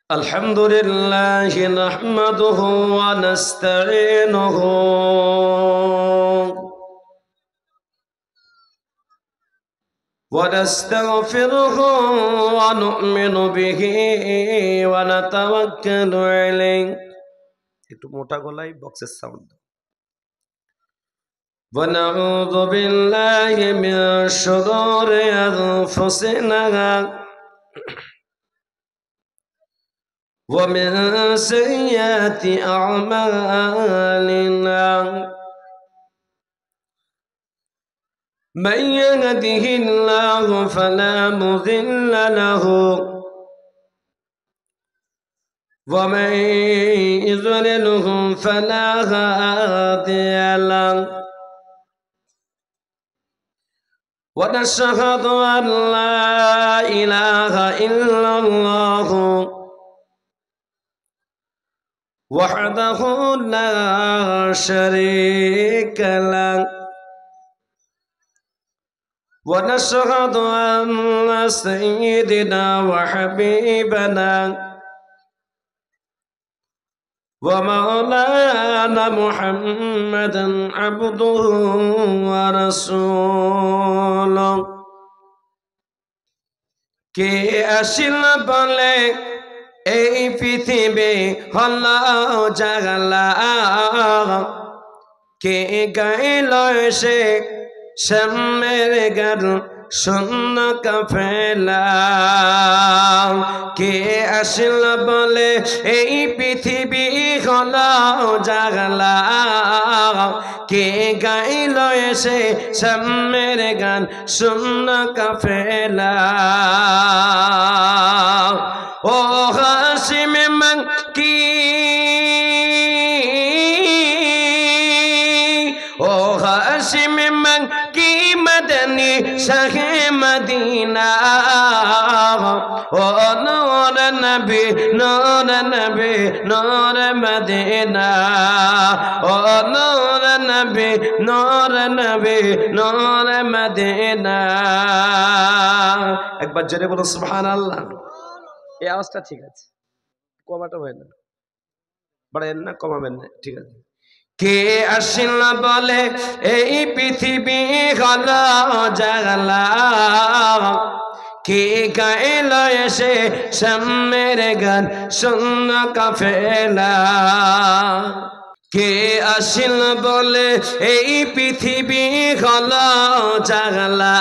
الحمد لله نحمده ونستعينه ونستغفره ونؤمن به ونتوكل عليه একটু মোটা গলায় বক্সের সাউন্ড ونعوذ بالله من شرور أنفسنا ومن سيئات أعمالنا من يهده الله فلا مضل له ومن يضلله فلا هادي له ونشهد أن لا إله إلا الله وحده لا شريك له ونشهد أن سيدنا وحبيبنا ومولانا محمدا عبده ورسوله কে আসিল বলে এই পৃথিবী হলো জাগলা কে গাইল সে শ্যামের গান শূন্য কাফেলা কে আসিল বলে এই পৃথিবী হলো জাগলা কে গাইল সে শ্যামের গান শূন্য কাফেলা ও হাসিম মক্কি ও হাসিম মক্কি মদনী শাহে মদিনা ও নূর নবী নূর নবী নূর মদিনা ও নূর নবী নূর নবী নূর মদিনা একবার জোরে বলো সুবহানাল্লাহ। এই আওয়াজটা ঠিক আছে, কমাটা হয় না, বাড়াবেন না কমাবেন না, ঠিক আছে। কে আসিল বলে এই পৃথিবী হলো জাগলা কে গাইল এসে শ্যামের গান শূন্য কাফেলা কে আসিল বলে এই পৃথিবী হলো জাগলা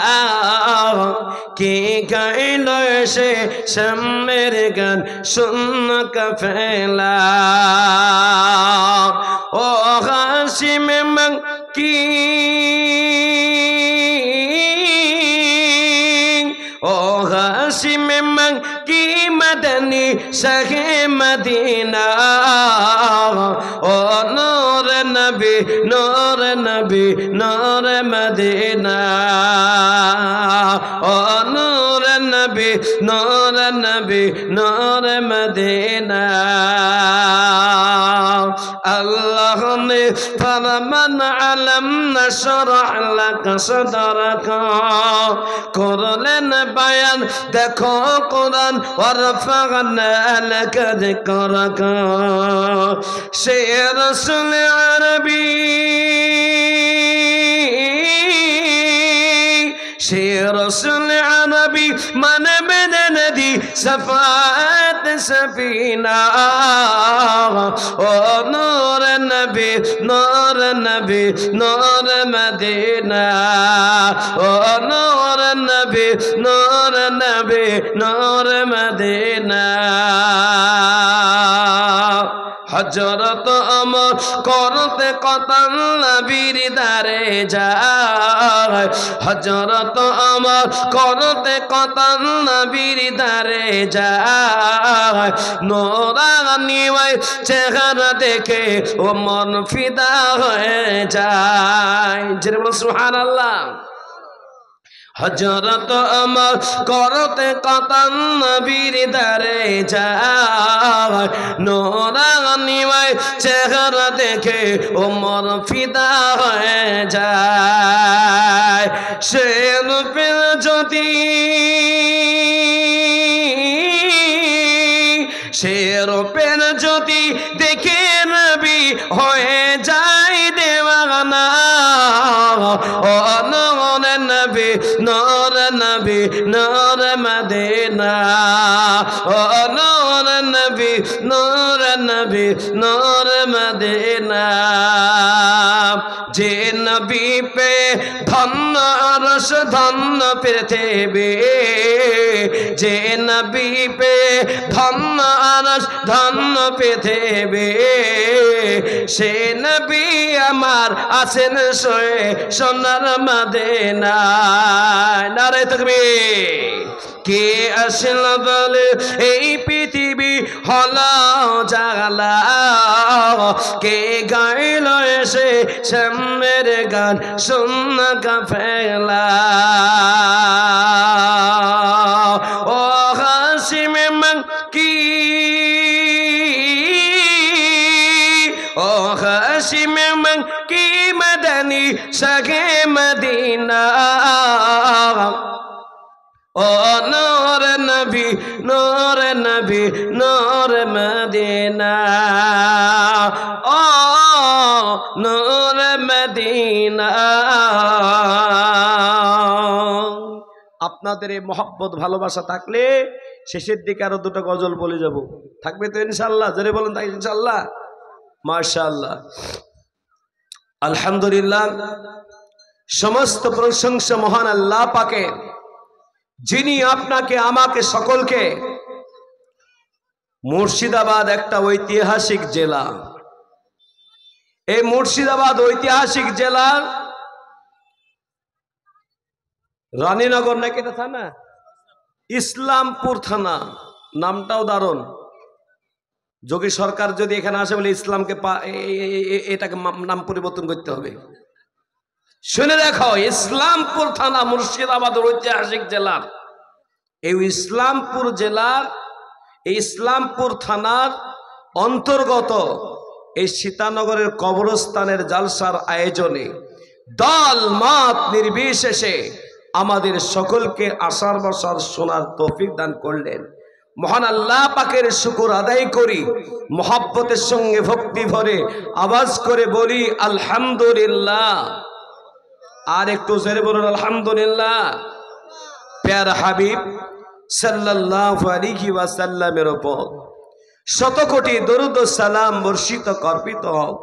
কে গাইল এসে শ্যামের গান শূন্য কাফেলা ও হাসিম মক্কি ও হাসিম মক্কি মদনী শাহে মদিনা ও নূর নবী নূর নবী নূর মদিনা ও নূর নবী নূর নবী নূর মদিনা আল্লাহ ने फरमान अलम नशरह लक सदरक করলেন বয়ান দেখো কোরআন ওয়ারফা'না লাকা যিকরাক সে রাসূল আরবী সে রাসূল আরবী মানবে নদী সফাত সফিনা ও নূর নবী নূর নবী নূর মদিনা ও নূর নবী নূর নবী নূর মদিনা হযরত ওমর করতে কতল নবীর দারে যায় হযরত ওমর করতে কতল নবীর দারে যায় নূরানি ওই চেহারা দেখে ও মন ফিদা হয়ে যায় জেরে বলো সুবহানাল্লাহ। হযরত ওমর করতে কতল নবীর দারে যায় নূরানি ওই চেহারা দেখে ওমর ফিদা হয়ে যায় সে রূপের যদি সে রূপের জ্যোতি দেখে নবী হয়ে যায় দেওয়ানা। ও নূর নবী নূর নবী নূর মদিনা। ও নূর নবী নূর নবী নূর মদিনা। যে নবী पे धन्य रस धन्य पृथ्वी। जे नबी पे धन्य रस धन्य पृथ्वी। से नबी आमार आছেন শোয়ে সোনার মদিনায়। নারে তাকবীর। কে আসল বলে এই পৃথিবী হলো জালা। কে গাইল এসে সামনের গান শূন্য কাফেলা। ও হাসিম মক্কি ও হাসিম মক্কি মদনী সগে মদিনা। ও নূর নবী নূর নবী নূর মদিনা। ও নূর মদিনা। আপনাদের এই মহব্বত ভালোবাসা থাকলে শেষের দিকে আরো দুটো গজল বলে যাব। থাকবে তো ইনশাআল্লাহ? জোরে বলুন তাই ইনশাআল্লাহ। মাশাআল্লাহ। আলহামদুলিল্লাহ। সমস্ত প্রশংসা মহান আল্লাহ পাকের, যিনি আপনাকে আমাকে সকলকে মুর্শিদাবাদ একটা ঐতিহাসিক জেলা। এই মুর্শিদাবাদ ঐতিহাসিক জেলার রানীনগর নাকি এটা থানা, ইসলামপুর থানা, নামটাও দারুণ। যোগী সরকার যদি এখানে আসে বলে ইসলামকে এটাকে নাম পরিবর্তন করতে হবে। শুনে দেখো, ইসলামপুর থানা মুর্শিদাবাদ ঐতিহাসিক জেলার এই ইসলামপুর জেলার এই ইসলামপুর থানার অন্তর্গত এই সীতানগরের কবরস্থানের জালসার আয়োজনে দল মত নির্বিশেষে আমাদের সকলকে আসার বসার শোনার তৌফিক দান করলেন। মহান আল্লাহ পাকের শুকর আদায় করি, মহব্বতের সঙ্গে ভক্তি ভরে আওয়াজ করে বলি আলহামদুলিল্লাহ। আর একটু জোরে বলুন আলহামদুলিল্লাহ। প্যারা হাবিব সাল্লাল্লাহু আলাইহি ওয়াসাল্লামের উপর শত কোটি দরুদ ও সালাম বর্ষিত কর্পিত হোক।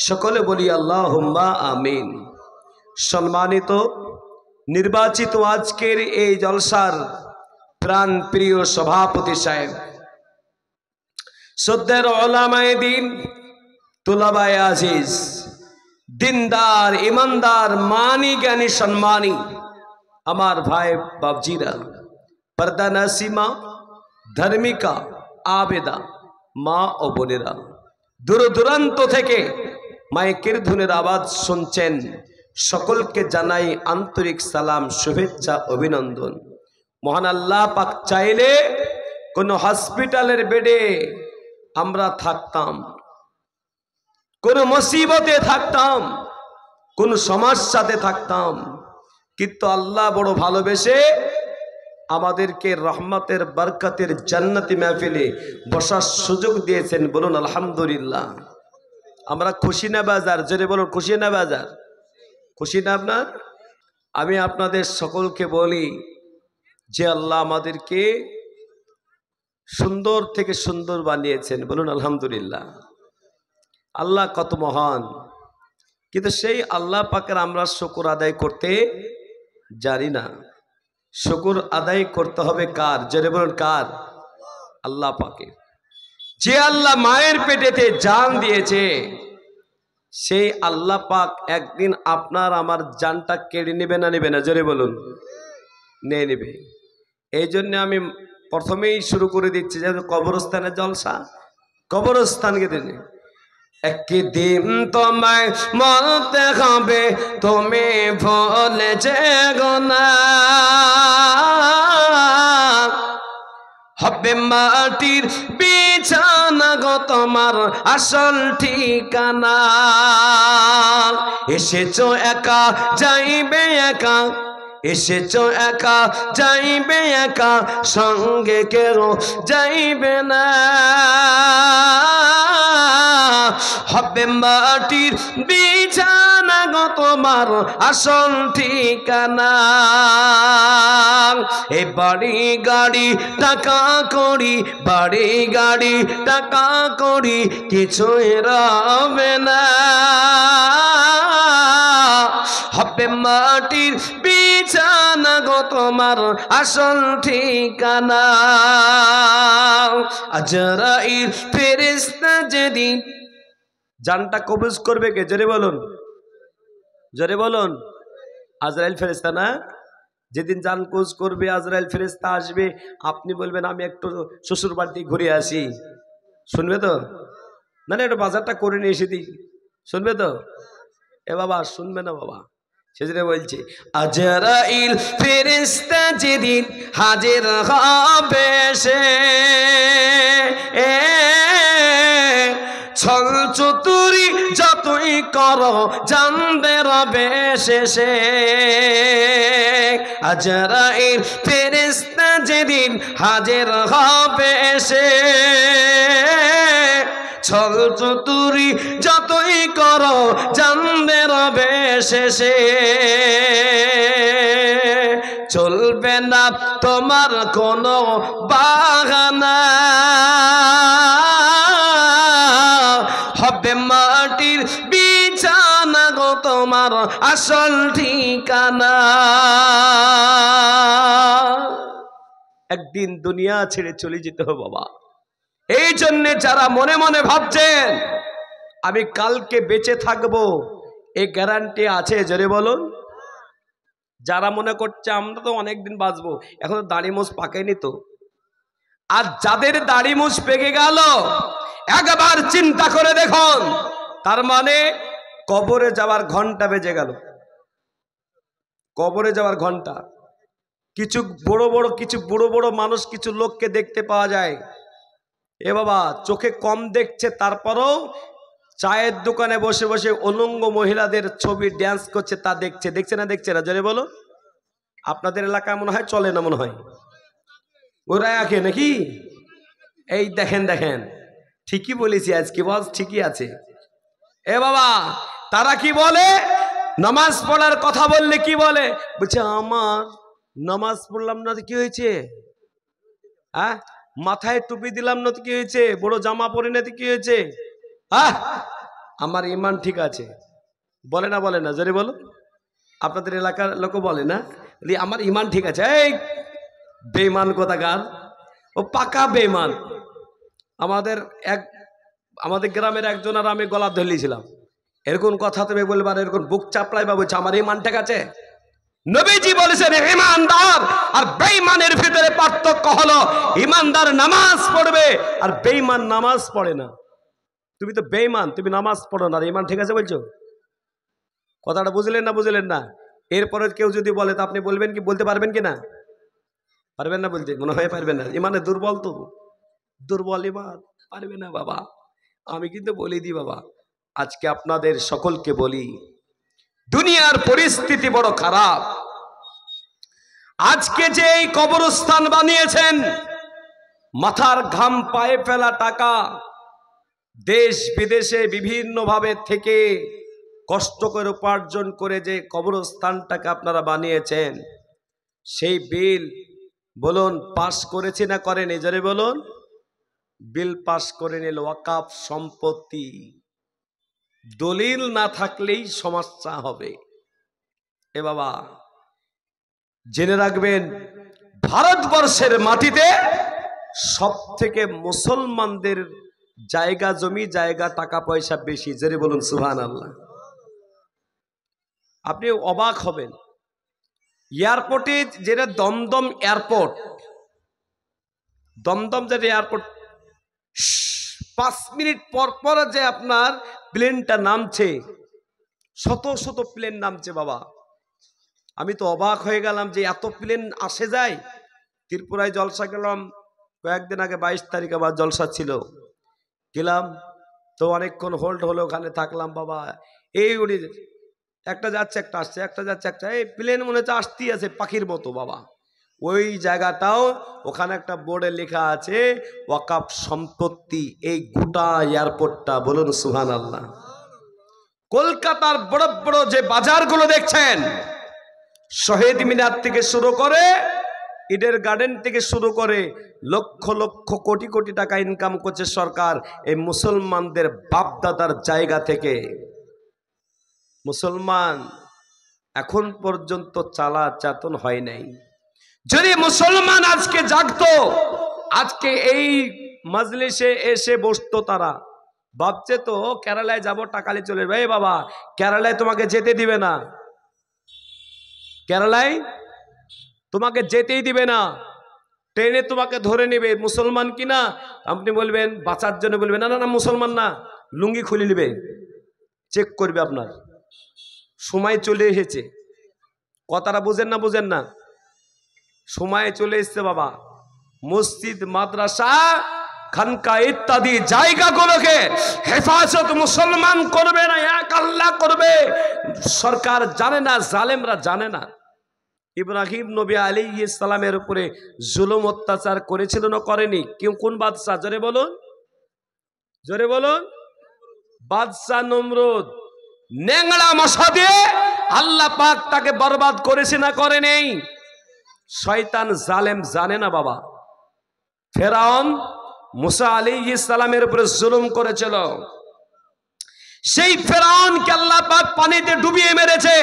সকলে বলি আল্লাহুম্মা আমিন। সম্মানিত নির্বাচিত আজকের এই জলসার প্রাণ প্রিয় সভাপতি সাহেব, শ্রদ্ধেয় উলামায়ে দ্বীন, তুলাবায়ে আজিজ, দিনদার ইমানদার মানি জ্ঞানী সম্মানী আমার ভাই বাবজিরা, পর্দা নাসিমা, ধার্মিকা, আবেদা মা ও বোনেরা, দূর দূরান্ত থেকে মাইকের ধুনের আওয়াজ শুনছেন, সকলকে জানাই আন্তরিক সালাম, শুভেচ্ছা, অভিনন্দন। মহান আল্লাহ পাক চাইলে কোন হসপিটালের বেডে আমরা থাকতাম, কোন মুসিবতে থাকতাম, কোন সমস্যাতে থাকতাম, কিন্তু আল্লাহ বড় ভালোবেসে আমাদেরকে রহমতের বরকতের জান্নাতি মাহফিলে বসার সুযোগ দিয়েছেন। বলুন আলহামদুলিল্লাহ। আমরা খুশি না বাজার? জোরে বলুন খুশি না বাজার? খুশি না আপনার? আমি আপনাদের সকলকে বলি যে আল্লাহ আমাদেরকে সুন্দর থেকে সুন্দর বানিয়েছেন। বলুন আলহামদুলিল্লাহ। আল্লাহ কত মহান, কিন্তু সেই আল্লাহ পাকের আমরা শুকর আদায় করতে জানি না। শুকর আদায় করতে হবে কার? জোরে বলুন কার? আল্লাহ পাকের। যে আল্লাহ মায়ের পেটেতে জান দিয়েছে, সেই আল্লাহ পাক একদিন আপনার আমার জানটা কেড়ে নেবে না নেবে না? জোরে বলুন নিয়ে নেবে। এই জন্য আমি প্রথমেই শুরু করে দিচ্ছি যে কবরস্থানের জলসা, কবরস্থানকে দিনে একদিন তোমায় মরতে হবে, তুমি ভুলে যেও না, হবে মাটির বিছানা গো তোমার আসল ঠিকানা। এসেছো একা, যাইবে একা, এসেছো একা যাইবে একা, সঙ্গে কেউ যাইবে না। হবে মাটির বিছানা গো তোমার আসল ঠিকানা। এ বাড়ি গাড়ি টাকা করি, বাড়ি গাড়ি টাকা করি, কিছুই রবে না। হবে মাটির বিছানা গো তোমার আসল ঠিকানা। আজরাইল ফেরেশতা যেদিন জানটা কবজ করবে, কে জোরে বলুন, জোরে বলুন। আজরাইল ফেরেশতা না? যেদিন জান কবজ করবে আজরাইল ফেরেশতা আসবে, আপনি বলবেন আমি একটু শ্বশুর বাড়ি ঘুরে আসি, শুনবে তো? না না, একটু বাজারটা করে নিয়ে এসে দিই, শুনবে তো? এ বাবা শুনবে না বাবা, সেজন্য বলছে আজরাইল ফেরেশতা যেদিন হাজির হবে সে, ছল চতুরি যতই করো জানবে রবে শেষে। আজরাইল ফেরেশতা যেদিন হাজির হবে সে, ছল চতুরি যতই করো জানবে রবে শেষে। চলবে না তোমার কোনো বাহানা, হবে মাটির বিছানা গো তোমার আসল ঠিকানা। একদিন দুনিয়া ছেড়ে চলে যেতে হবে বাবা। এই জন্য যারা মনে মনে ভাবছেন আমি কালকে বেঁচে থাকবো, এই গ্যারান্টি আছে জোরে বলুন? যারা মনে করছে আমরা তো অনেকদিন বাঁচবো, এখন দাড়ি মুছ পাকেনি তো। আর যাদের দাড়ি মুছ পেকে গেল একবার চিন্তা করে দেখুন, তার মানে কবরে যাওয়ার ঘন্টা বেজে গেল। কবরে যাওয়ার ঘন্টা। কিছু বড় বড় মানুষ, কিছু লোককে দেখতে পাওয়া যায়, এ বাবা চোখে কম দেখছে, তারপরও চায়ের দোকানে বসে বসে উলঙ্গ মহিলাদের ছবি ড্যান্স করছে, তা দেখছে। দেখছে না? দেখছে না? জোরে বলো। আপনাদের এলাকায় মনে হয় চলে না, মনে হয় ওরা আঁকে নাকি? এই দেখেন দেখেন, ঠিকই বলেছি আজকে, বস ঠিকই আছে। এ বাবা তারা কি বলে? নামাজ পড়ার কথা বললে কি বলে? বলছে আমার নামাজ পড়লাম না তো কি হয়েছে? হ্যাঁ, মাথায় টুপি দিলাম না তো কি হয়েছে? বড় জামা পরে না তো কি হয়েছে? আমার ইমান ঠিক আছে। বলে না? বলে না? জোরে বলো। আপনাদের এলাকার লোক বলে না আমার ইমান ঠিক আছে? এই বেঈমান কোথাকার, ও পাকা বেঈমান। আমাদের গ্রামের একজন আর আমি গলা ধরিয়েছিলাম, এরকম কথা তুমি বলবা, এরকম বুক চাপড়াই বা বলছে আমার ইমান ঠিক আছে। নবীজি বলেছেন ইমানদার আর বেঈমানের ভিতরে পার্থক্য হলো ইমানদার নামাজ পড়বে আর বেঈমান নামাজ পড়ে না। তুমি তো বেঈমান, তুমি নামাজ পড়ো না, আর ইমান ঠিক আছে বলছো। কথাটা বুঝলেন না? বুঝলেন না? এরপরে কেউ যদি বলে তা আপনি বলবেন কি? বলতে পারবেন কি না? পারবেন না বলতে? মনে হয় পারবেন না। ইমানে দুর্বল, তো দুর্বল ইমান, পারবে না বাবা। আমি কিন্তু বলে দিই বাবা, আজকে আপনাদের সকলকে বলি দুনিয়ার পরিস্থিতি বড় খারাপ। আজকে যে এই কবরস্থান বানিয়েছেন, মাথার ঘাম পায়ে ফেলা টাকা, দেশ বিদেশে বিভিন্ন ভাবে থেকে কষ্ট করে উপার্জন করে যে কবরস্থানটাকে আপনারা বানিয়েছেন, সেই বিল বলুন পাস করেছে না করেনি? জোরে বলুন। বিল পাস করে নিল। ওয়াকাফ সম্পত্তি, দলিল না থাকলেই সমস্যা হবে। এ বাবা জেনে রাখবেন, ভারতবর্ষের মাটিতে সব থেকে মুসলমানদের জায়গা জমি, জায়গা, টাকা পয়সা বেশি। জোরে বলুন সুবহানাল্লাহ। আপনি অবাক হবেন, এয়ারপোর্টে যেটা দমদম এয়ারপোর্ট, দমদম যেটা এয়ারপোর্ট, 5 মিনিট পর পর যে আপনার প্লেনটা নামছে, শত শত প্লেন নামছে বাবা। আমি তো অবাক হয়ে গেলাম যে এত প্লেন আসে যায়। ত্রিপুরায় জলসা গেলাম কয়েকদিন আগে, 22 তারিখ আমার জলসা ছিল, গেলাম তো অনেকক্ষণ হোল্ড হলো, ওখানে থাকলাম বাবা। এই উড়ি একটা যাচ্ছে একটা আসছে, একটা যাচ্ছে একটা, এই প্লেন মনে হচ্ছে আসতেই আছে পাখির মতো বাবা। ওই জায়গাটাও ওখানে একটা বোর্ডে লেখা আছে ওয়াকাফ সম্পত্তি, এই গোটা এয়ারপোর্টটা। বলুন সুবহানাল্লাহ। কলকাতার বড় বড় যে বাজারগুলো দেখছেন, শহীদ মিনার থেকে শুরু করে ইডেন গার্ডেন থেকে শুরু করে লক্ষ লক্ষ কোটি কোটি টাকা ইনকাম করছে সরকার এই মুসলমানদের বাপদাদার জায়গা থেকে। মুসলমান এখন পর্যন্ত চালা চাতন হয় নাই। যদি মুসলমান আজকে জাগতো, আজকে এই মজলিসে এসে বসতো। তারা ভাবছে তো কেরালায় যাব, টাকালে চলে যাবে। বাবা, কেরালায় তোমাকে যেতে দিবে না, কেরালায় তোমাকে যেতেই দিবে না, ট্রেনে তোমাকে ধরে নেবে। মুসলমান কিনা আপনি বলবেন বাঁচার জন্য, বলবেন না না না মুসলমান না, লুঙ্গি খুলে নেবে, চেক করবে আপনার। সময় চলে এসেছে, কথাটা বুঝেন না, বুঝেন না, সময় চলে এসছে বাবা। মসজিদ, মাদ্রাসা, খানকা ইত্যাদি জায়গাগুলোকে হেফাজত মুসলমান করবে না, এক আল্লাহ করবে। সরকার জানে না, জালেমরা জানে না। ইব্রাহিম নবী আলাইহিস সালামের উপরে জুলুম অত্যাচার করেছিল না করেনি? কেউ কোন বাদশা? জোরে বলুন, জোরে বলুন। বাদশা নমরুদ ন্যাংড়া মশা দিয়ে আল্লাহ পাক তাকে বরবাদ করেছে না করে নেই? শয়তান জালেম জানে না বাবা। ফেরাউন মুসা আলাইহিস সালামের উপরে জুলুম করেছিল, সেই ফেরাউনকে আল্লাহ পাক পানিতে ডুবিয়ে মেরেছে,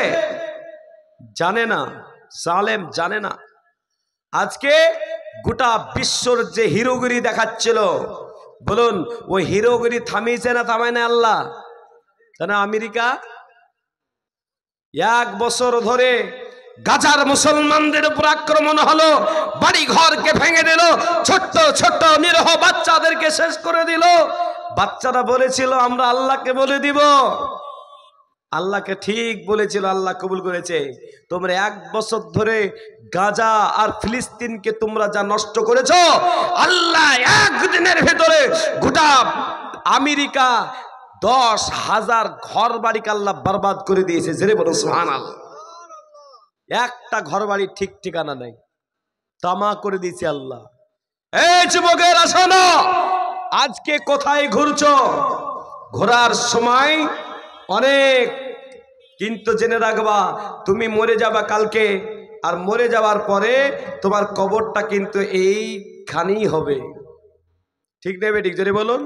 জানে না, জালেম জানে না। আজকে গোটা বিশ্বর যে হিরোগিরি দেখাচ্ছিল, বলুন ওই হিরোগিরি থামিয়েছে না থামায় না আল্লাহ? জানা আমেরিকা 1 বছর ধরে গাজার মুসলমানদের উপর আক্রমণ হলো, বাড়ি ঘরকে ভেঙে দিল, ছোট্ট ছোট্ট নিরহ বাচ্চাদেরকে শেষ করে দিল। বাচ্চারা বলেছিল আমরা আল্লাহকে বলে দিব, আল্লাহকে ঠিক বলেছিল, আল্লাহ কবুল করেছে। তোমরা 1 বছর ধরে গাজা আর ফিলিস্তিনকে তোমরা যা নষ্ট করেছো, আল্লাহ একদিনের ভেতরে গোটা আমেরিকা 10,000 ঘর বাড়িকে আল্লাহ বরবাদ করে দিয়েছে। জেরে বলো সুবহানাল্লাহ। একটা ঘর বাড়ি ঠিক ঠিকানা নেই, তামা করে দিয়েছে আল্লাহ। এই যুবকেরা শোনো, আজকে কোথায় ঘুরছো? ঘোরার সময় অনেক, কিন্তু জেনে রাখবা তুমি মরে যাবা কালকে, আর মরে যাওয়ার পরে তোমার কবরটা কিন্তু এইখানেই হবে। ঠিক নেবে? ঠিক জোরে বলুন।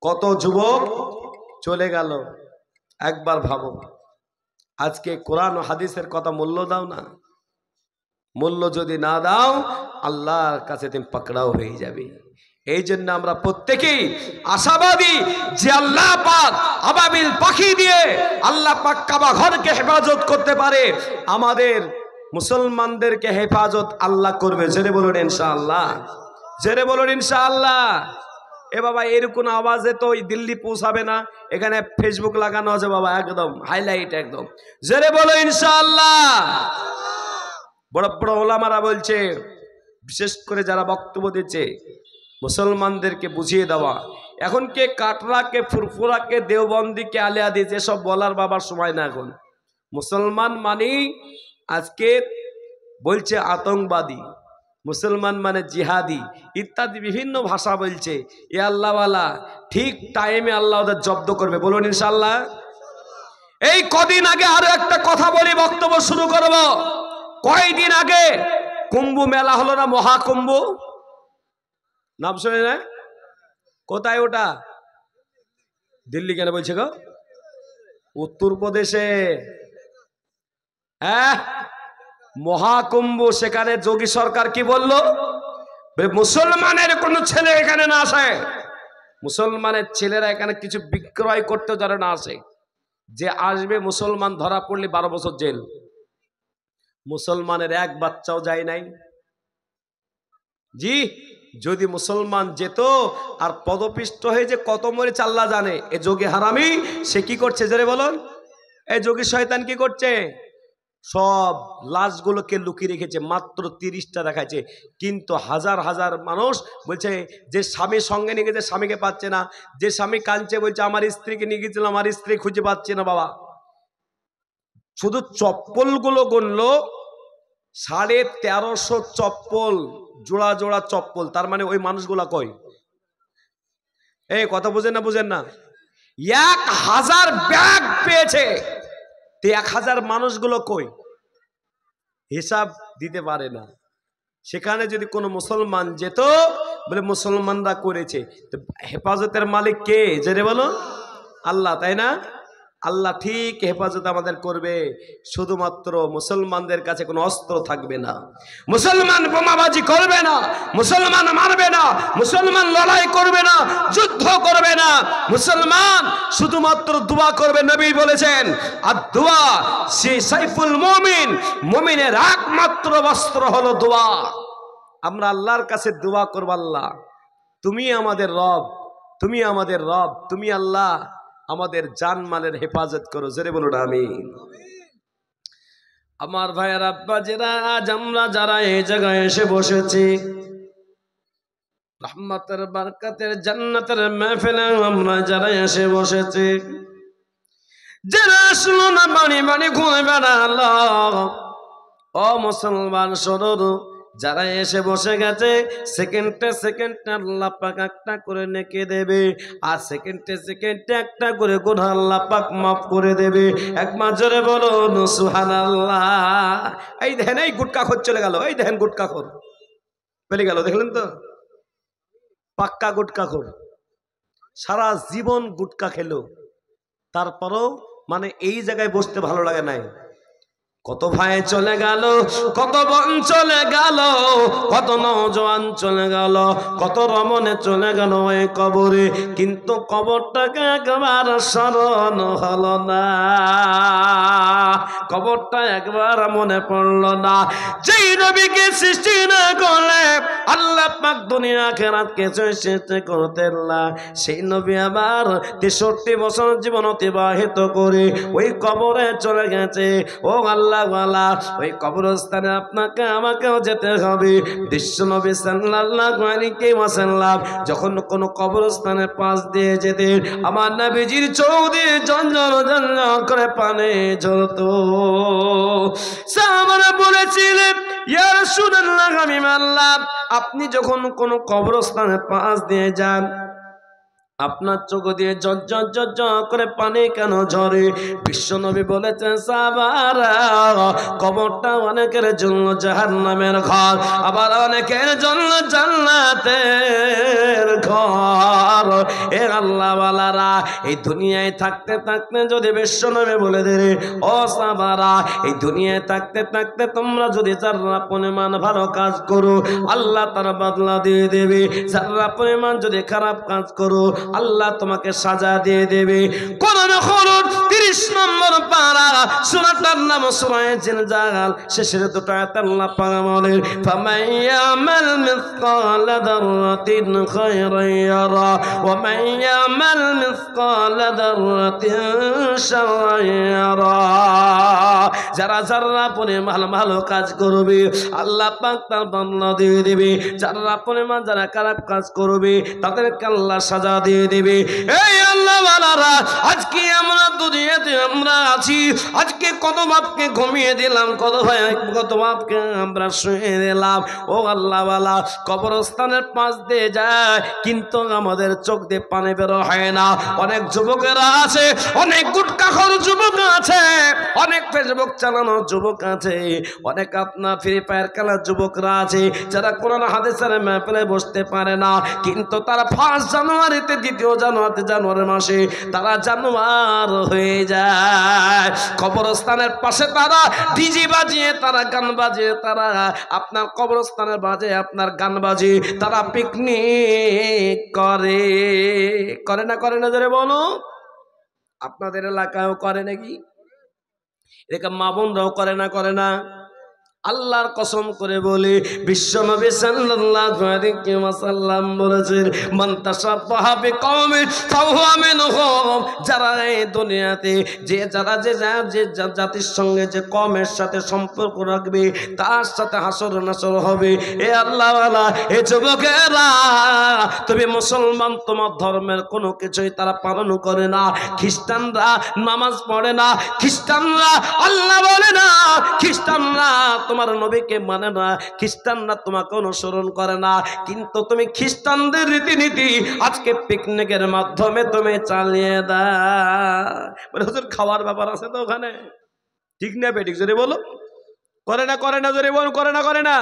কত যুবক চলে গেল, একবার ভাবো। আজকে কোরআন ও হাদিসের কথা মূল্য দাও না। মূল্য যদি না দাও, আল্লাহর কাছে তুমি পাকড়াও হয়ে যাবে। এই জন্য আমরা প্রত্যেকেই আশাবাদী যে আল্লাহ পাক আবাবিল পাখি দিয়ে আল্লাহ পাক কাবা ঘরকে হেফাজত করতে পারে, আমাদের মুসলমানদেরকে হেফাজত আল্লাহ করবে। জেরে বলুন ইনশাআল্লাহ, জেরে বলুন ইনশাআল্লাহ। এ বাবা এরকম আওয়াজে তো দিল্লি পৌঁছাবে না, এখানে ফেসবুক লাগানো আছে বাবা, একদম হাইলাইট একদম। জেরে বলো ইনশাআল্লাহ। বড় বড় ওলামারা বলছে, বিশেষ করে যারা বক্তব্য দিচ্ছে, মুসলমানদেরকে বুঝিয়ে দেওয়া। এখন কে কাটরা, কে ফুরফুরা, কে দেওবন্দি, কে আলিয়া দিয়েছে, সব বলার বাবার সময় না এখন। মুসলমান মানে আজকে বলছে আতঙ্কবাদী, মুসলমান মানে জিহাদি ইত্যাদি বিভিন্ন ভাষা বলছে। এ আল্লাহওয়ালা ঠিক টাইমে আল্লাহ ওদের জব্দ করবে। বলুন ইনশাআল্লাহ। এই কদিন আগে আরো একটা কথা বলি, বক্তব্য শুরু করব। কয়দিন আগে কুম্ভ মেলা হলো না, মহাকুম্ভ, নাম শুনে না? কোথায় ওটা? দিল্লি কেন বলছে গো? উত্তরপ্রদেশে। হ্যাঁ, মহাকুম্ভ। সেখানে যোগী সরকার কি বললো? মুসলমানের কোন ছেলে এখানে না আসে, মুসলমানের ছেলেরা এখানে কিছু বিক্রয় করতে যারা না আসে, যে আসবে মুসলমান ধরা পড়লে 12 বছর জেল। মুসলমানের এক বাচ্চাও যায় নাই। জি, যদি মুসলমান যেত আর পদপিষ্ট হয়ে যে কত মরেছে আল্লাহ জানে। এ যোগী হারামি সে কি করছে? জোরে বলুন। এই যোগী শয়তান কি করছে? সব লাশগুলোকে লুকিয়ে রেখেছে, মাত্র 30টা দেখাচ্ছে, কিন্তু হাজার হাজার মানুষ বলছে যে স্বামীর সঙ্গে নিয়ে গেছে স্বামীকে পাচ্ছে না, যে স্বামী কাঁদছে বলছে আমার স্ত্রীকে নিয়ে গেছিল আমার স্ত্রী খুঁজে পাচ্ছে না। বাবা, শুধু চপ্পলগুলো গুনলো 1350 চপ্পল, জোড়া জোড়া চপ্পল। তার মানে ওই মানুষগুলা কই? এই কথা বুঝেন না বুঝেন না? 1000 ব্যাগ পেয়েছে, 1000 মানুষগুলো কই? হিসাব দিতে পারে না। সেখানে যদি কোনো মুসলমান যেত, বলে মুসলমানরা করেছে, তো হেফাজতের মালিক কে? জেনে বলো, আল্লাহ, তাই না? আল্লাহ ঠিক হেফাজত আমাদের করবে। শুধুমাত্র মুসলমানদের কাছে কোনো অস্ত্র থাকবে না, মুসলমান বোমাবাজি করবে না, মুসলমান মারবে না, মুসলমান লড়াই করবে না, যুদ্ধ করবে না, মুসলমান শুধুমাত্র দোয়া করবে। নবী বলেছেন, আর দোয়া সে সাইফুল মুমিন, মুমিনের একমাত্র অস্ত্র হলো দোয়া। আমরা আল্লাহর কাছে দোয়া করব, আল্লাহ তুমি আমাদের রব, তুমি আমাদের রব, তুমি আল্লাহ আমাদের জানমালের হেফাজত করো। জোরে বলুন আমিন। আমার ভাইয়ের আব্বাজিরা, আজ আমরা যারা এই জায়গায় এসে বসেছি, রহমতের বরকতের জান্নাতের মাহফিলে আমরা যারা এসে বসেছি, যারা শুনো না বাড়ি বাড়ি ঘুরে বেড়ালো, ও মুসলমান শোনো, যারা এসে বসে গেছে, সেকেন্ডে সেকেন্ডে আল্লাহ পাক একটা করে নেকে দেবে, আর সেকেন্ডে সেকেন্ডে একটা করে গুনাহ আল্লাহ পাক মাফ করে দেবে। একবার জোরে বলুন সুবহানাল্লাহ। এই দেখেন, এই গুটকাখোর চলে গেল, এই দেখেন গুটকাখোর চলে গেল, দেখলেন তো? পাক্কা গুটকাখোর, সারা জীবন গুটকা খেলো, তারপরও মানে এই জায়গায় বসতে ভালো লাগে নাই। কত ভাই চলে গেল, কত বোন চলে গেল, কত নওজোয়ান চলে গেল, কত রমণে চলে গেল ওই কবরে, কিন্তু কবরটাকে একবার স্মরণ হলো না, কবরটা একবার মনে পড়লো না। যেই নবীকে সৃষ্টি না করলে আল্লাহ পাক দুনিয়া আখিরাতকে সৃষ্টি করতেন না, সেই নবী আবার 63 বছর জীবন অতিবাহিত করে ওই কবরে চলে গেছে। ও আল্লাহ, ওই কবরস্থানে আপনাকে আমাকেও যেতে হবে। বিশ্ব নবী সাল্লাল্লাহু আলাইহি ওয়াসাল্লাম যখন কোন কবরস্থানের পাশ দিয়ে যেতেন, আমার নবীজির চোখ দিয়ে ঝনঝন ঝনঝন করে পানি ঝরতো। সাহাবারা বলেছিলেন, ইয়া রাসূলুল্লাহ, আমি মানলাম, আপনি যখন কোন কবরস্থানের পাশ দিয়ে যান, আপনার চোখ দিয়ে ঝরঝর ঝরঝর করে পানি কেন ঝরে? বিশ্বনবী বলেছেন, সাহাবারা, কবরটা অনেকের জন্য জাহান্নামের ঘর, আবার অনেকের জন্য জান্নাতের ঘর। এ আল্লাহওয়ালারা, এই দুনিয়ায় থাকতে থাকতে যদি বিশ্বনবী বলে দেয়, ও সাহাবারা, এই দুনিয়ায় থাকতে থাকতে তোমরা যদি যারা পরিমাণ ভালো কাজ করো, আল্লাহ তার বদলা দিয়ে দেবে। যারা পরিমাণ যদি খারাপ কাজ করো, আল্লাহ তোমাকে সাজা দিয়ে দেবে। কোরআন 30 নম্বর পারা, সূরাটার নাম সূরা জিনজাল, শেষের দুটো আয়াত আল্লাহ পাক বলেন, ফামাইয়ামাল মিসকালা দাররাতিন খায়রান ইয়ারা ওয়া মাইয়ামাল মিসকালা দাররাতিন শাররান ইয়ারা। যারা যারা পরিমাণ ভালো কাজ করবে, আল্লাহ পাক তার বদলা দিয়ে দেবে। যারা পরিমাণ যারা খারাপ কাজ করবে, তাদেরকে আল্লাহ সাজা দিয়ে দেবে। এই আল্লাহওয়ালারা, আজকে আমরা দুনিয়াতে আমরা আছি, আজকে কত বাপকে ঘুমিয়ে দিলাম, কত ভাই কত বাপকে আমরা শুয়ে দিলাম। ও আল্লাহওয়ালা, কবরস্থানের পাশ দিয়ে যায়, কিন্তু আমাদের চোখ দিয়ে পানি বের হয় না। অনেক যুবকেরা আছে, অনেক গুটখাখোর যুবক আছে, অনেক ফেসবুক চালানো যুবক আছে, অনেক আপনার ফ্রি ফায়ার খেলার যুবকরা আছে, যারা কোরআন হাদিসের মাহফিলে বসতে পারে না, কিন্তু তারা 1 জানুয়ারিতে, 2 জানুয়ারি মাসে তারা জানোয়ার হয়ে যায়। কবরস্থানের পাশে তারা ডিজে বাজিয়ে, তারা গান বাজিয়ে, তারা আপনার কবরস্থানের বাজে আপনার গান বাজিয়ে তারা পিকনিক করে। করে না করে না জোরে বলো? আপনাদের এলাকায়ও করে নাকি? এরকম মা বোনরাও করে না করে না? আল্লাহর কসম করে বলি, বিশ্বনবী সাল্লাল্লাহু আলাইহি ওয়াসাল্লাম বলেছেন, মান তাশাব্বাহা বিকওমিন ফাহুয়া মিনহুম। যারা এই দুনিয়াতে যে জাতির সঙ্গে যে কওমের সাথে সম্পর্ক রাখবে, তার সাথে হাসর নাসর হবে। এ আল্লাহওয়ালা, এ যুবকেরা, তুমি মুসলমান, তোমার ধর্মের কোনো কিছুই তারা পালন করে না। খ্রিস্টানরা নামাজ পড়ে না, খ্রিস্টানরা আল্লাহ বলে না, খ্রিস্টানরা তোমার নবীকে মানে না, খ্রিস্টানরা তোমাকে অনুসরণ করে না। কিন্তু তুমি খ্রিস্টানদের রীতিনীতি আজকে পিকনিকের মাধ্যমে তুমি চালিয়ে দাও। হুজুর খাওয়ার ব্যাপার আছে তো ওখানে, ঠিক না বেঠিক জোরে বলো? করে না জোরে বলো, করে না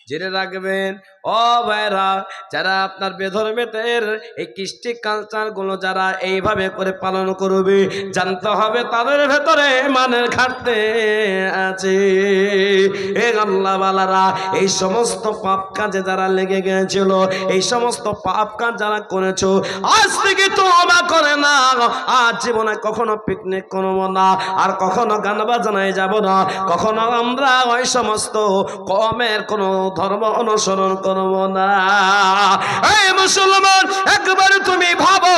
জেনে রাখবেন ও ভাইরা, যারা আপনার বেধর্মের এই কৃষ্টি কালচার গুলো যারা এইভাবে করে পালন করবে, জানতে হবে তাদের ভেতরে মানের ঘাটতি আছে। এ আল্লাহ বালারা, এই সমস্ত পাপ কাজে যারা লেগে গেছিল, এই সমস্ত পাপ কাজ যারা করেছো, আজ থেকে তওবা করে না। আজ জীবনে কখনো পিকনিক করবো না, আর কখনো গান বাজনায় যাব না, কখনো আমরা ওই সমস্ত কওমের কোনো ধর্ম অনুসরণ করব না। এই মুসলমান, একবার তুমি ভাবো,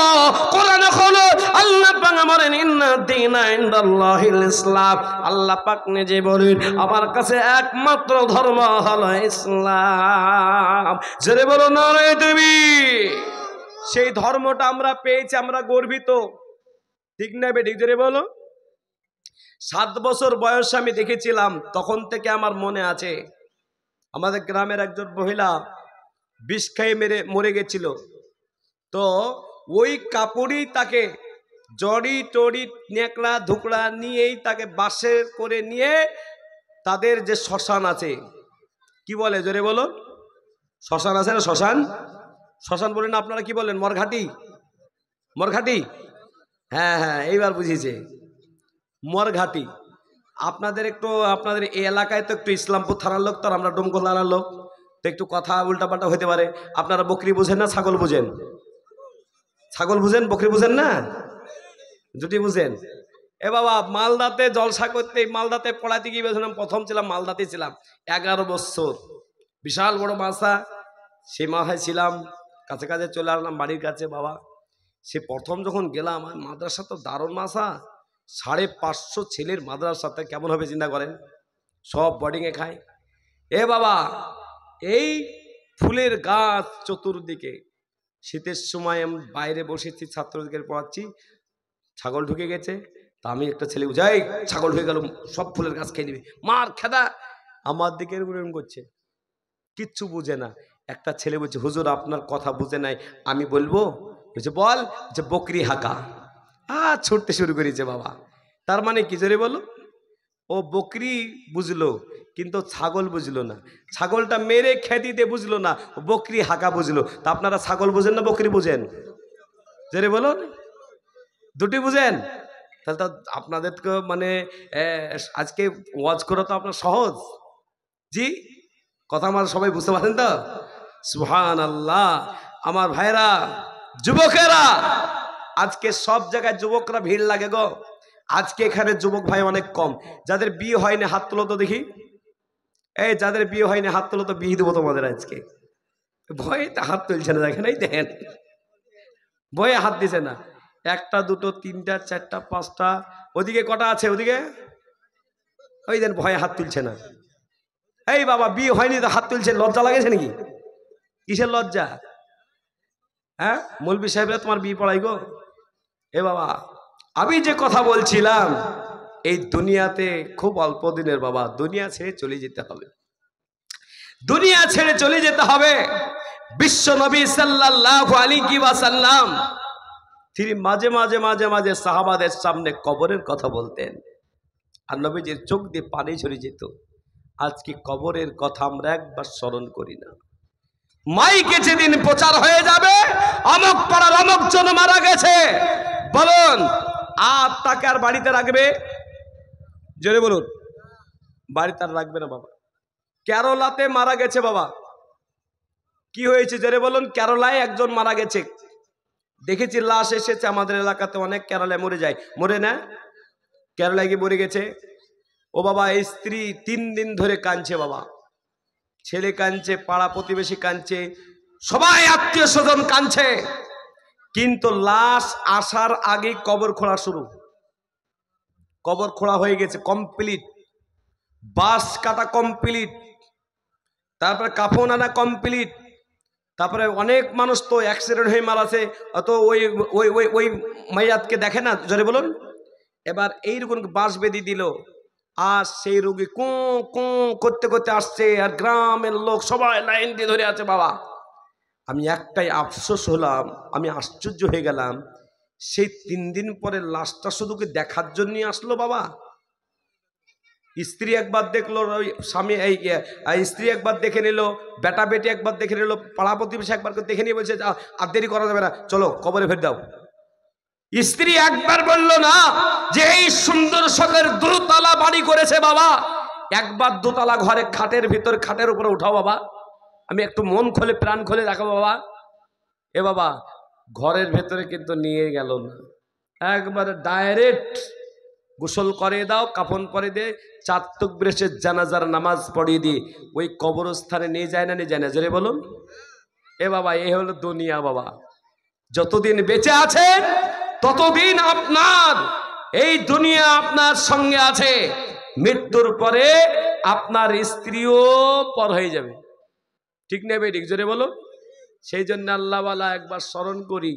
কোরআন খোলো, আল্লাহ পাক বলেন ইন্না দীনা ইনদাল্লাহিল ইসলাম। আল্লাহ পাক নিজে বলেন আমার কাছে একমাত্র ধর্ম হলো ইসলাম। জোরে বলো নারে দেবী। সেই ধর্মটা আমরা পেয়েছি, আমরা গর্বিত, ঠিক না বেঠিক? জোরে বলো। 7 বছর বয়সে আমি দেখেছিলাম, তখন থেকে আমার মনে আছে, আমাদের গ্রামের একজন মহিলা বিষ খেয়ে মরে গেছিল। তো ওই কাপড়ই তাকে জড়ি টড়ি নেকড়া ধুকড়া নিয়েই তাকে বাসে করে নিয়ে তাদের যে শ্মশান আছে, কি বলে জোরে বলো? শ্মশান আছে না? শ্মশান বলেন আপনারা, কি বলেন? মরঘাটি। হ্যাঁ, এইবার বুঝিয়েছে, মরঘাটি। আপনাদের এই এলাকায় তো একটু ইসলামপুর থানার লোক, তো আমরা ডোমকল থানার লোক, তো একটু কথা উল্টাপাল্টা হতে পারে। আপনারা বকরি বুঝেন না ছাগল বুঝেন? ছাগল বুঝেন, বকরি বুঝেন না? দুটি বুঝেন? এ বাবা, মালদাতে জলসা করতে, মালদাতে পড়াতে গিয়ে বলছিলাম, প্রথম ছিলাম মালদাতে, ছিলাম 11 বছর, বিশাল বড় মাসা, সেই মাথায় ছিলাম, কাছে কাছে চলে আসলাম বাড়ির কাছে। বাবা, সে প্রথম যখন গেলাম, মাদ্রাসা তো দারুণ মাসা, 550 ছেলের মাদ্রাসাতে, কেমন হবে চিন্তা করেন, সব বোর্ডিংয়ে খায়। এ বাবা, এই ফুলের গাছ চতুর্দিকে, শীতের সময় আমি বাইরে বসেছি, ছাত্রদের পড়াচ্ছি, ছাগল ঢুকে গেছে। তা আমি একটা ছেলে বুঝাই, ছাগল ঢুকে গেল, সব ফুলের গাছ খেয়ে নিবে, মার খেদা। আমার দিকে এরকম করছে, কিচ্ছু বুঝে না। একটা ছেলে বলছে, হুজুর আপনার কথা বুঝে নাই, আমি বলবো? বলছে বল। যে বকরি হাঁকা। ছুটতে শুরু করেছে বাবা। তার মানে কি জোরে বলো? ও বকরি বুঝলো, কিন্তু ছাগল বুঝলো না। ছাগলটা মেরে খেতে দিয়ে বুঝলো না, বকরি হাঁকা বুঝলো। তা আপনারা ছাগল বুঝেন না বকরি বুঝেন? জোরে বলুন। দুটি বুঝেন? তাহলে তো আপনাদেরকে মানে আজকে ওয়াজ করা তো আপনার সহজ। জি, কথা আমার সবাই বুঝতে পারেন তো? সুবহানাল্লাহ। আমার ভাইরা, যুবকেরা, আজকে সব জায়গায় যুবকরা ভিড় লাগে গো। আজকে এখানে যুবক ভাই অনেক কম। যাদের বিয়ে হয়নি হাত তোলো তো দেখি। এই যাদের বিয়ে হয়নি হাত তোলো তো, বিয়ে দেবো তোমাদের আজকে। ভয়ে তো হাত তুলছে না, দেখেন, এই দেখেন, ভয়ে হাত দিছে না। 1টা 2টো 3টা 4টা 5টা, ওদিকে কটা আছে? ওদিকে ওই দেন, ভয়ে হাত তুলছে না। এই বাবা, বিয়ে হয়নি তো হাত তুলছে, লজ্জা লাগেছে নাকি? কিসের লজ্জা? হ্যাঁ, মৌলবি সাহেবরা তোমার বিয়ে পড়াই গো। এ বাবা, আমি যে কথা বলছিলাম, এই দুনিয়াতে খুব অল্প দিনের বাবা, দুনিয়া ছেড়ে চলে যেতে হবে, দুনিয়া ছেড়ে চলে যেতে হবে। বিশ্ব নবী সাল্লাল্লাহু আলাইহি ওয়াসাল্লাম তিনি মাঝে মাঝে মাঝে মাঝে সাহাবাদের সামনে কবরের কথা বলতেন, আর নবীজির চোখ দিয়ে পানি ঝরে যেত। আজকে কবরের কথা আমরা একবার স্মরণ করি না। মাইকে যেদিন প্রচার হয়ে যাবে, অমুক পাড়ার অমুক জন মারা গেছে, বলুন আর তাকে আর বাড়িতে রাখবে? জোরে বলুন, বাড়িতে আর রাখবে না বাবা। কেরলাতে মারা গেছে বাবা, কি হয়েছে জোরে বলুন? কেরলায় একজন মারা গেছে, দেখেছি লাশ এসেছে। আমাদের এলাকাতে অনেক কেরালায় মরে যায়, মরে না? কেরালায় গিয়ে মরে গেছে। ও বাবা, এই স্ত্রী 3 দিন ধরে কাঁদছে বাবা, ছেলে কাঁদছে, পাড়া প্রতিবেশী কাঁদছে, সবাই আত্মীয় স্বজন কাঁদছে, কিন্তু লাশ আসার আগে কবর খোঁড়া শুরু। কবর খোঁড়া হয়ে গেছে কমপ্লিট, বাঁশ কাটা কমপ্লিট, তারপরে কাফন আনা কমপ্লিট, তারপরে অনেক মানুষ তো অ্যাক্সিডেন্ট হয়ে মারাছে, অত ওই ওই ওই ওই মাইয়াতকে দেখে না, জোরে বলুন। এবার এইরকম বাঁশ বেঁধে দিল, আর সেই রোগী কু কু করতে করতে আসছে, আর গ্রামের লোক সবাই লাইন দিয়ে ধরে আছে বাবা। আমি একটাই আফসোস হলাম, আমি আশ্চর্য হয়ে গেলাম, সেই 3 দিন পরে লাশটা শুধু কি দেখার জন্যই আসলো বাবা? স্ত্রী একবার দেখলো, স্বামী স্ত্রী একবার দেখে নিল, বেটা বেটি একবার দেখে নিল, পাড়া প্রতিবেশী একবার দেখে নিয়ে বলছে আর দেরি করা যাবে না, চলো কবরে ফের দাও। স্ত্রী একবার বলল না যে এই সুন্দর শখের 2 তলা বাড়ি করেছে বাবা, একবার 2 তলা ঘরে খাটের ভিতর, খাটের উপরে উঠাও বাবা, আমি একটু মন খোলে প্রাণ খোলে রাখো বাবা। এ বাবা, ঘরের ভেতরে কিন্তু নিয়ে গেল না, একবারে ডাইরেক্ট গোসল করে দাও, কাফন পরে দিয়ে 4 তাকবীরের জানাজার নামাজ পড়িয়ে দিয়ে ওই কবরস্থানে নিয়ে যায় না, নিয়ে যায় না, জোরে বলুন। এ বাবা, এই হলো দুনিয়া বাবা। যতদিন বেঁচে আছেন ততদিন আপনার এই দুনিয়া আপনার সঙ্গে আছে, মৃত্যুর পরে আপনার স্ত্রীও পর হয়ে যাবে, ঠিক নেবে, ঠিক জোরে বলো। সেই জন্য আল্লাহওয়ালা একবার স্মরণ করি,